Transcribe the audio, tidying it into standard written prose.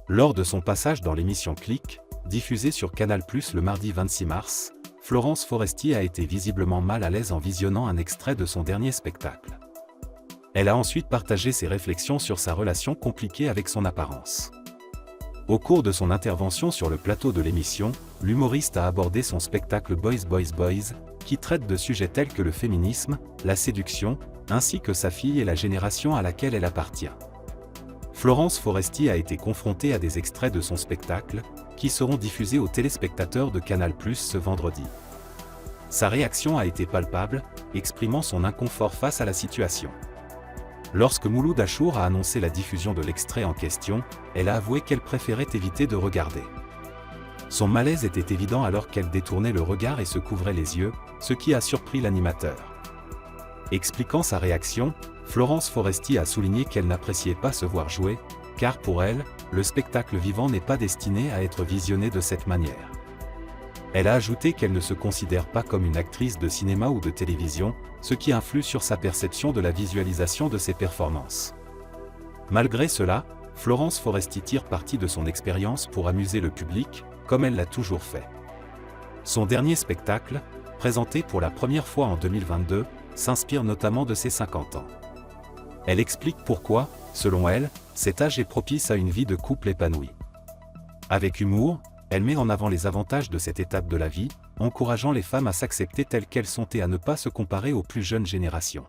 Lors de son passage dans l'émission Click, diffusée sur Canal+ le mardi 26 mars, Florence Foresti a été visiblement mal à l'aise en visionnant un extrait de son dernier spectacle. Elle a ensuite partagé ses réflexions sur sa relation compliquée avec son apparence. Au cours de son intervention sur le plateau de l'émission, l'humoriste a abordé son spectacle Boys Boys Boys, qui traite de sujets tels que le féminisme, la séduction, ainsi que sa fille et la génération à laquelle elle appartient. Florence Foresti a été confrontée à des extraits de son spectacle, qui seront diffusés aux téléspectateurs de Canal+ ce vendredi. Sa réaction a été palpable, exprimant son inconfort face à la situation. Lorsque Mouloud Achour a annoncé la diffusion de l'extrait en question, elle a avoué qu'elle préférait éviter de regarder. Son malaise était évident alors qu'elle détournait le regard et se couvrait les yeux, ce qui a surpris l'animateur. Expliquant sa réaction, Florence Foresti a souligné qu'elle n'appréciait pas se voir jouer, car pour elle, le spectacle vivant n'est pas destiné à être visionné de cette manière. Elle a ajouté qu'elle ne se considère pas comme une actrice de cinéma ou de télévision, ce qui influe sur sa perception de la visualisation de ses performances. Malgré cela, Florence Foresti tire parti de son expérience pour amuser le public, comme elle l'a toujours fait. Son dernier spectacle, présenté pour la première fois en 2022, s'inspire notamment de ses 50 ans. Elle explique pourquoi, selon elle, cet âge est propice à une vie de couple épanouie. Avec humour, elle met en avant les avantages de cette étape de la vie, encourageant les femmes à s'accepter telles qu'elles sont et à ne pas se comparer aux plus jeunes générations.